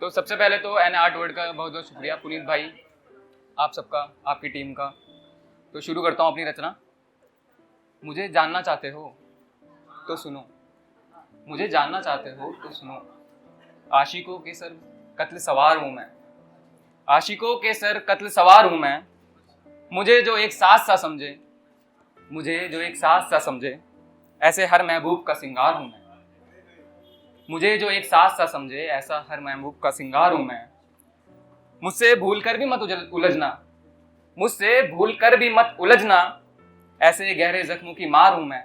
तो सबसे पहले तो एन आर्ट वर्ल्ड का बहुत बहुत शुक्रिया पुनीत भाई, आप सबका, आपकी टीम का। तो शुरू करता हूँ अपनी रचना। मुझे जानना चाहते हो तो सुनो, मुझे जानना चाहते हो तो सुनो, आशिकों के सर कत्ल सवार हूँ मैं, आशिकों के सर कत्ल सवार हूँ मैं। मुझे जो एक साथ सा समझे, मुझे जो एक साथ सा समझे, ऐसे हर महबूब का सिंगार हूँ मैं। मुझे जो एक साथ सा समझे, ऐसा हर महबूब का सिंगार हूँ मैं। मुझसे भूल कर भी मत उलझना, मुझसे भूल कर भी मत उलझना, ऐसे गहरे जख्मों की मार हूँ मैं।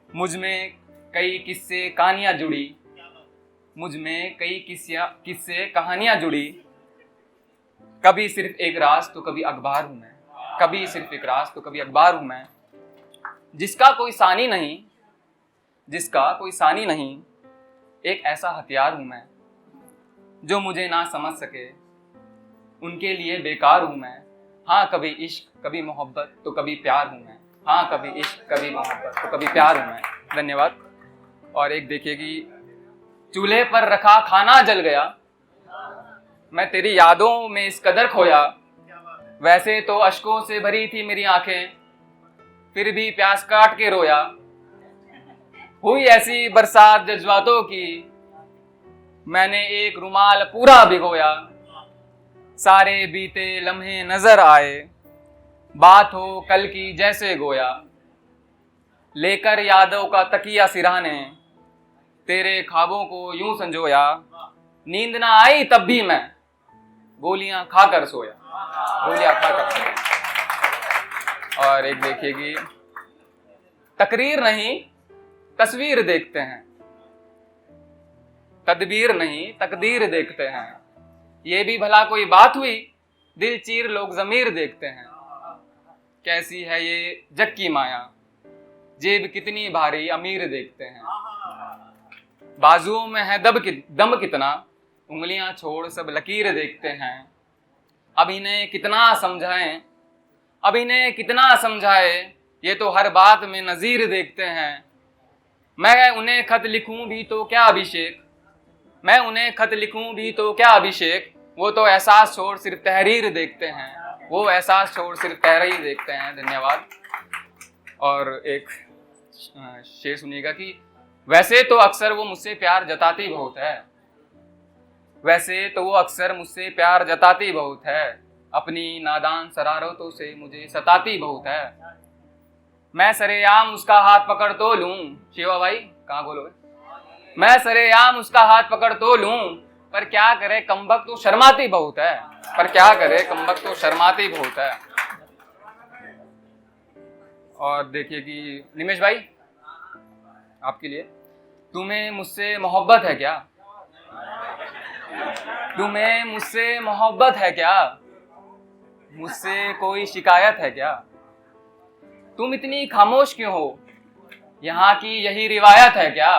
मुझ में कई किस्से कहानियाँ जुड़ी, मुझ में कई किस्से कहानियाँ जुड़ी। कभी सिर्फ एक राज तो कभी अखबार हूँ मैं, कभी सिर्फ एक राज तो कभी अखबार हूँ मैं। जिसका कोई सानी नहीं, जिसका कोई सानी नहीं, एक ऐसा हथियार हूँ मैं। जो मुझे ना समझ सके उनके लिए बेकार हूँ मैं। हाँ कभी इश्क कभी मोहब्बत तो कभी प्यार हूँ मैं, हाँ कभी इश्क कभी मोहब्बत तो कभी प्यार हूँ मैं। धन्यवाद। और एक देखिए कि चूल्हे पर रखा खाना जल गया, मैं तेरी यादों में इस कदर खोया। वैसे तो अश्कों से भरी थी मेरी आंखें, फिर भी प्यास काट के रोया। हुई ऐसी बरसात जज्बातों की, मैंने एक रुमाल पूरा भिगोया। सारे बीते लम्हे नजर आए, बात हो कल की जैसे गोया। लेकर यादों का तकिया सिरहाने, तेरे ख्वाबों को यूं संजोया। नींद ना आई तब भी मैं गोलियां खाकर सोया, गोलियां खाकर सोया। और एक देखिए कि तकरीर नहीं तस्वीर देखते हैं, तदबीर नहीं तकदीर देखते हैं। ये भी भला कोई बात हुई, दिल चीर लोग जमीर देखते हैं। कैसी है ये जग की माया, जेब कितनी भारी अमीर देखते हैं। बाजुओं में है दम कितना, उंगलियां छोड़ सब लकीर देखते हैं। अब इन्हें कितना समझाएं, अब इन्हें कितना समझाए, ये तो हर बात में नजीर देखते हैं। मैं उन्हें खत लिखूं भी तो क्या अभिषेक, मैं उन्हें खत लिखूं भी तो क्या अभिषेक। वो तो एहसास छोड़ सिर्फ तहरीर देखते हैं, वो एहसास छोड़ सिर्फ तहरीर देखते हैं। धन्यवाद। और एक शेर सुनिएगा कि वैसे तो अक्सर वो मुझसे प्यार जताती बहुत है, वैसे तो वो अक्सर मुझसे प्यार जताती बहुत है। अपनी नादान शरारतों से मुझे सताती बहुत है। मैं सरेआम उसका हाथ पकड़ तो लूं, शिवा भाई कहाँ बोलोगे। मैं सरेआम उसका हाथ पकड़ तो लूं, पर क्या करे कमबख्त तो शर्माती बहुत है, पर क्या करे कमबख्त तो शर्माती बहुत है। और देखिए कि निमेश भाई आपके लिए, तुम्हें मुझसे मोहब्बत है क्या, तुम्हें मुझसे मोहब्बत है क्या, मुझसे कोई शिकायत है क्या। तुम इतनी खामोश क्यों हो, यहाँ की यही रिवायत है क्या।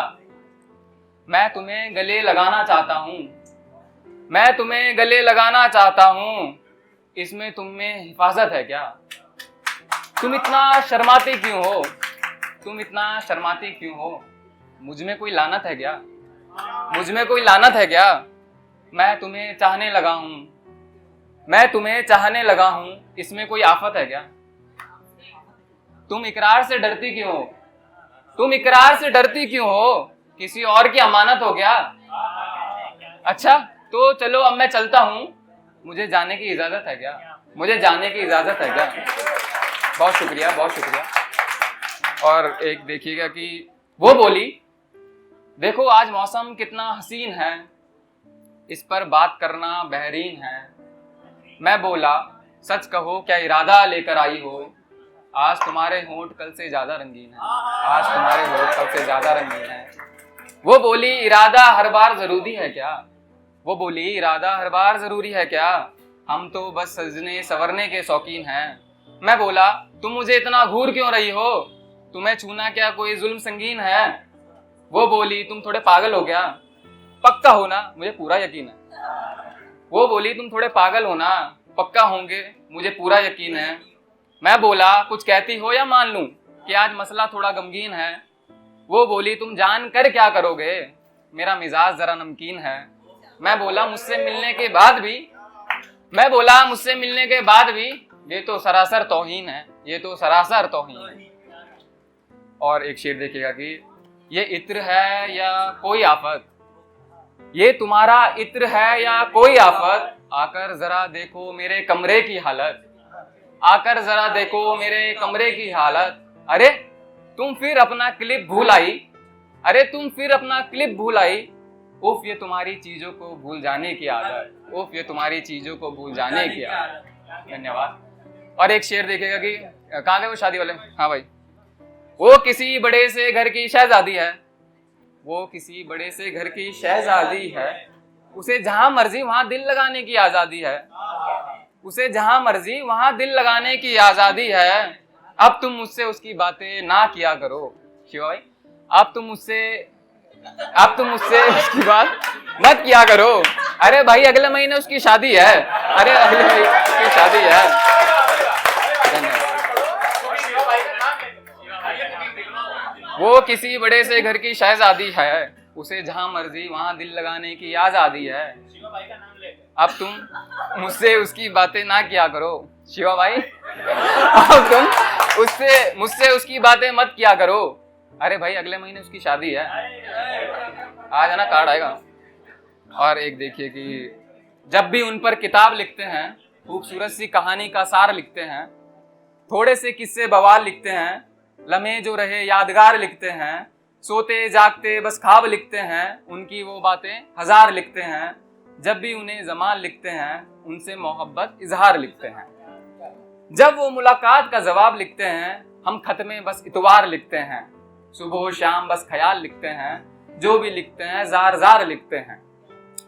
मैं तुम्हें गले लगाना चाहता हूँ, मैं तुम्हें गले लगाना चाहता हूँ, इसमें तुम में हिफाजत है क्या। तुम इतना शर्माती क्यों हो, तुम इतना शर्माती क्यों हो, मुझ में कोई लानत है क्या, मुझ में कोई लानत है क्या। मैं तुम्हें चाहने लगा हूँ, मैं तुम्हें चाहने लगा हूँ, इसमें कोई आफत है क्या। तुम इकरार से डरती क्यों हो, तुम इकरार से डरती क्यों हो, किसी और की अमानत हो क्या। अच्छा तो चलो अब मैं चलता हूँ, मुझे जाने की इजाजत है क्या, मुझे जाने की इजाजत है क्या। बहुत शुक्रिया, बहुत शुक्रिया। और एक देखिएगा कि वो बोली, देखो आज मौसम कितना हसीन है, इस पर बात करना बेहरीन है। मैं बोला सच कहो क्या इरादा लेकर आई हो, आज तुम्हारे होंठ कल से ज्यादा रंगीन है, आज तुम्हारे होंठ कल से ज्यादा रंगीन है। वो बोली इरादा हर बार जरूरी है क्या, वो बोली इरादा हर बार जरूरी है क्या, हम तो बस सजने संवरने के शौकीन हैं। मैं बोला तुम मुझे इतना घूर क्यों रही हो, तुम्हें छूना क्या कोई जुल्म संगीन है। वो बोली तुम थोड़े पागल हो क्या, पक्का हो ना, मुझे पूरा यकीन है। वो बोली तुम थोड़े पागल हो ना, पक्का होंगे, मुझे पूरा यकीन है। मैं बोला कुछ कहती हो या मान लूं कि आज मसला थोड़ा गमगीन है। वो बोली तुम जान कर क्या करोगे, मेरा मिजाज जरा नमकीन है। मैं बोला मुझसे मिलने के बाद भी, मैं बोला मुझसे मिलने के बाद भी, ये तो सरासर तौहीन है, ये तो सरासर तौहीन है। और एक शेर देखिएगा कि ये इत्र है या कोई आफत, ये तुम्हारा इत्र है या कोई आफत, आकर जरा देखो मेरे कमरे की हालत, आकर जरा देखो मेरे कमरे की हालत। अरे तुम फिर अपना क्लिप भूल आई, अरे तुम फिर अपना क्लिप भूल आई, उफ ये तुम्हारी चीजों को भूल जाने की आदत, उफ ये तुम्हारी चीजों को भूल जाने की आदत। धन्यवाद। और एक शेर देखिएगा कि कहाँ गए वो शादी वाले, हाँ भाई, वो किसी बड़े से घर की शहजादी है, वो किसी बड़े से घर की शहजादी है, उसे जहां मर्जी वहां दिल लगाने की आजादी है, उसे जहां मर्जी वहां दिल लगाने की आजादी है। अब तुम मुझसे उसकी बातें ना किया करो शिवा भाई, अब तुम मुझसे उसकी बात मत किया करो। अरे भाई अगले महीने उसकी शादी है, अरे अगले महीने उसकी शादी है। वो किसी बड़े से घर की शहजादी है, उसे जहां मर्जी वहां दिल लगाने की आजादी है। अब तुम मुझसे उसकी बातें ना किया करो शिवा भाई, अब तुम मुझसे उसकी बातें मत किया करो। अरे भाई अगले महीने उसकी शादी है, आ जाना, कार्ड आएगा। और एक देखिए कि जब भी उन पर किताब लिखते हैं, खूबसूरत सी कहानी का सार लिखते हैं, थोड़े से किस्से बवाल लिखते हैं, लम्हे जो रहे यादगार लिखते हैं, सोते जागते बस ख्वाब लिखते हैं, उनकी वो बातें हजार लिखते हैं। जब भी उन्हें जमाल लिखते हैं, उनसे मोहब्बत इजहार लिखते हैं। जब वो मुलाकात का जवाब लिखते हैं, हम खत में बस इतवार लिखते हैं। सुबह शाम बस ख्याल लिखते हैं, जो भी लिखते हैं जार जार लिखते हैं।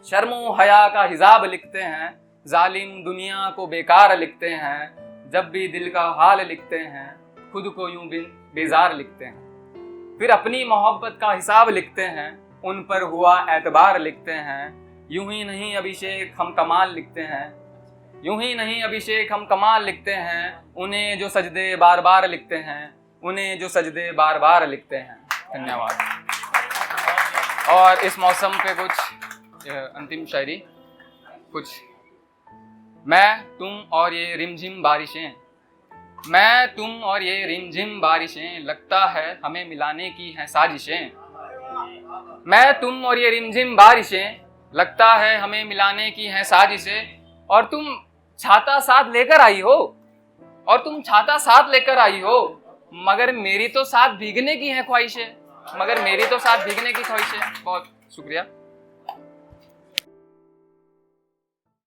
शर्मो हया का हिजाब लिखते हैं, जालिम दुनिया को बेकार लिखते हैं। जब भी दिल का हाल लिखते हैं, खुद को यूं बिन बेजार लिखते हैं। फिर अपनी मोहब्बत का हिसाब लिखते हैं, उन पर हुआ एतबार लिखते हैं। यूं ही नहीं अभिषेक हम कमाल लिखते हैं, यूं ही नहीं अभिषेक हम कमाल लिखते हैं। उन्हें जो सजदे बार बार लिखते हैं, उन्हें जो सजदे बार बार लिखते हैं। धन्यवाद। और इस मौसम पे कुछ अंतिम शायरी, कुछ मैं तुम और ये रिमझिम बारिशें, मैं तुम और ये रिमझिम बारिशें, लगता है हमें मिलाने की हैं साजिशें। मैं तुम और ये रिमझिम बारिशें, लगता है हमें मिलाने की हैं साजिशें। और तुम छाता साथ लेकर आई हो, और तुम छाता साथ लेकर आई हो, मगर मेरी तो साथ भीगने की है ख्वाहिशें, मगर मेरी तो साथ भीगने की ख्वाहिशें। बहुत शुक्रिया।